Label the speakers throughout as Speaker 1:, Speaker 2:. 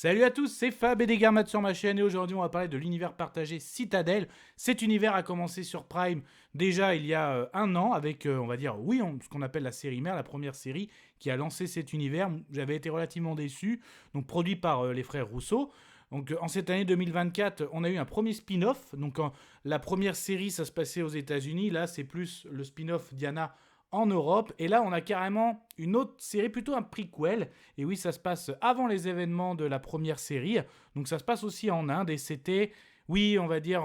Speaker 1: Salut à tous, c'est Fab et des Garmates sur ma chaîne et aujourd'hui on va parler de l'univers partagé Citadel. Cet univers a commencé sur Prime déjà il y a un an avec, on va dire, ce qu'on appelle la série mère, la première série qui a lancé cet univers. J'avais été relativement déçu, donc produit par les frères Rousseau. Donc en cette année 2024, on a eu un premier spin-off. Donc la première série, ça se passait aux États-Unis. Là, c'est plus le spin-off Diana en Europe. Et là, on a carrément une autre série, plutôt un prequel. Et oui, ça se passe avant les événements de la première série. Donc ça se passe aussi en Inde. Et c'était, oui, on va dire,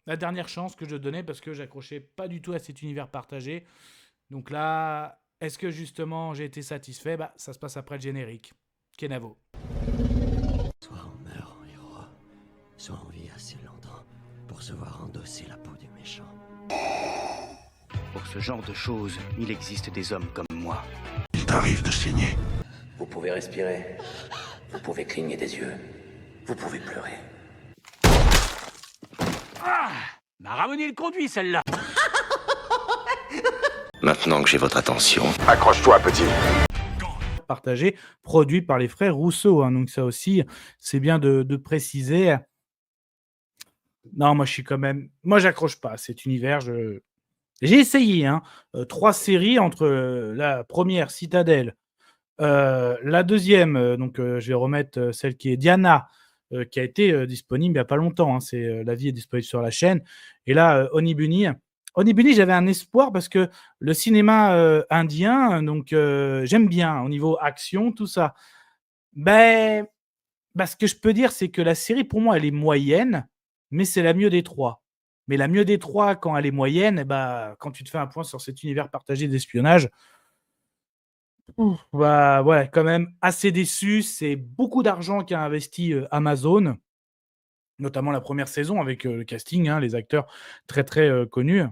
Speaker 1: la dernière chance que je donnais parce que j'accrochais pas du tout à cet univers partagé. Donc là, est-ce que justement j'ai été satisfait? Bah, ça se passe après le générique. Kenavo.
Speaker 2: Soit on meurt en héros, soit on vit assez longtemps pour se voir endosser la peau du méchant.
Speaker 3: Pour ce genre de choses, il existe des hommes comme moi.
Speaker 4: Il t'arrive de saigner.
Speaker 5: Vous pouvez respirer, vous pouvez cligner des yeux, vous pouvez pleurer.
Speaker 3: M'a ramené le conduit, celle-là.
Speaker 4: Maintenant que j'ai votre attention,
Speaker 6: Accroche-toi, petit.
Speaker 1: Partagé, produit par les frères Rousseau. Donc ça aussi, c'est bien de préciser. Non, moi je suis quand même... Moi j'accroche pas à cet univers. J'ai essayé, 3 séries entre la première, Citadel, la deuxième, je vais remettre celle qui est Diana, qui a été disponible il n'y a pas longtemps. La vie est disponible sur la chaîne. Et là, Onibunny. Onibunny, j'avais un espoir parce que le cinéma indien, j'aime bien au niveau action, tout ça. Ben, ce que je peux dire, c'est que la série, pour moi, elle est moyenne, mais c'est la mieux des trois. Mais la mieux des trois, quand elle est moyenne, quand tu te fais un point sur cet univers partagé d'espionnage, bah ouais, quand même assez déçu. C'est beaucoup d'argent qu'a investi Amazon, notamment la première saison avec le casting, les acteurs très très connus.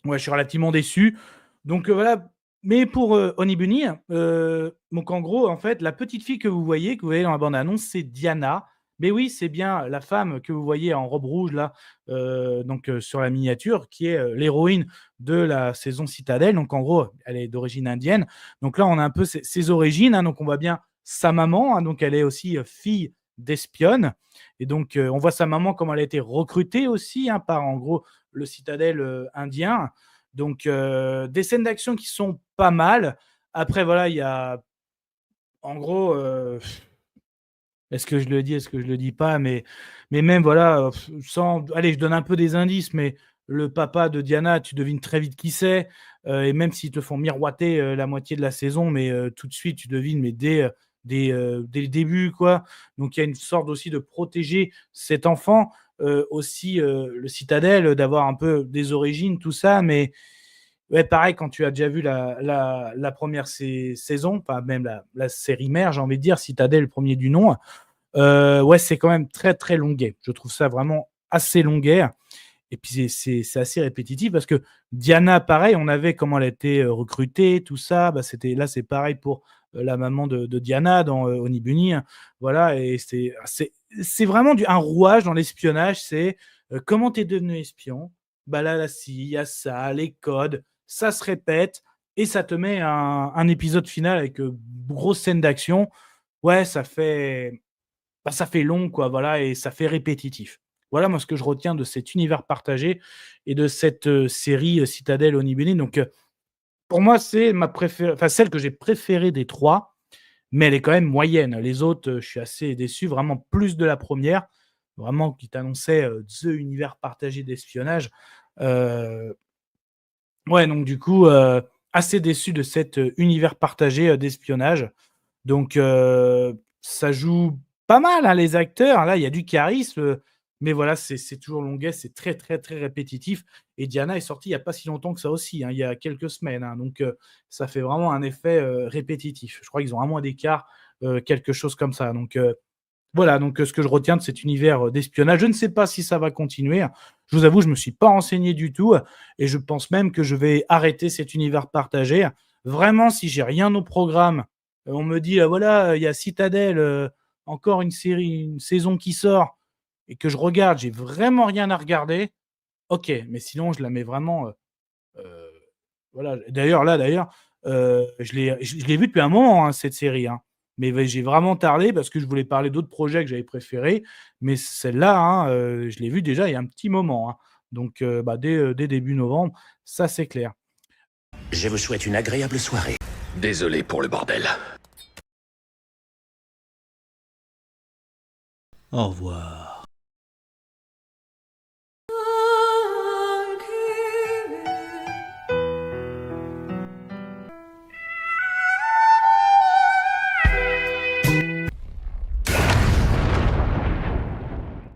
Speaker 1: Ouais, je suis relativement déçu. Donc voilà. Mais pour Onibunny, donc en gros, en fait, la petite fille que vous voyez dans la bande-annonce, c'est Diana. Mais oui, c'est bien la femme que vous voyez en robe rouge là, sur la miniature, qui est l'héroïne de la saison Citadel. Donc en gros, elle est d'origine indienne. Donc là, on a un peu ses origines. Donc on voit bien sa maman. Donc elle est aussi fille d'espionne. Et donc on voit sa maman comment elle a été recrutée aussi par en gros le Citadel indien. Donc, des scènes d'action qui sont pas mal. Après, voilà, il y a, en gros, est-ce que je le dis, est-ce que je le dis pas, mais même, voilà, allez, je donne un peu des indices, mais le papa de Diana, tu devines très vite qui c'est. Et même s'ils te font miroiter la moitié de la saison, mais tout de suite, tu devines, mais dès le début, quoi. Donc, il y a une sorte aussi de protéger cet enfant. Aussi, le Citadel, d'avoir un peu des origines, tout ça, mais ouais, pareil, quand tu as déjà vu la première saison, enfin même la série mère, j'ai envie de dire, Citadel, le premier du nom, ouais, c'est quand même très, très longuet. Je trouve ça vraiment assez longuet. Et puis c'est assez répétitif parce que Diana, pareil, on avait comment elle a été recrutée, tout ça. Là, c'est pareil pour la maman de Diana dans Onibunny. Voilà, et c'est vraiment un rouage dans l'espionnage. C'est comment tu es devenu espion. Là, si, il y a ça, les codes, ça se répète et ça te met un épisode final avec grosse scène d'action. Ouais, ça fait long, quoi, voilà, et ça fait répétitif. Voilà, moi, ce que je retiens de cet univers partagé et de cette série Citadel Onibunny. Donc, pour moi, c'est celle que j'ai préférée des 3, mais elle est quand même moyenne. Les autres, je suis assez déçu, vraiment plus de la première, vraiment qui t'annonçait The univers partagé d'espionnage. Ouais, donc du coup, assez déçu de cet univers partagé d'espionnage. Donc, ça joue pas mal, les acteurs. Là, il y a du charisme, mais voilà, c'est toujours longuet, c'est très, très, très répétitif. Et Diana est sortie il y a pas si longtemps que ça aussi, il y a quelques semaines, donc ça fait vraiment un effet répétitif. Je crois qu'ils ont un mois d'écart, quelque chose comme ça. Donc, voilà, donc ce que je retiens de cet univers d'espionnage, je ne sais pas si ça va continuer. Je vous avoue, je ne me suis pas renseigné du tout et je pense même que je vais arrêter cet univers partagé. Vraiment, si j'ai rien au programme, on me dit, voilà, il y a Citadel, encore une série, une saison qui sort et que je regarde, j'ai vraiment rien à regarder. OK, mais sinon, je la mets vraiment, voilà. D'ailleurs, je l'ai vue depuis un moment, cette série, Mais j'ai vraiment tardé parce que je voulais parler d'autres projets que j'avais préférés. Mais celle-là, hein, je l'ai vue déjà il y a un petit moment, hein. Donc, dès début novembre, ça c'est clair.
Speaker 5: Je vous souhaite une agréable soirée.
Speaker 4: Désolé pour le bordel.
Speaker 6: Au revoir.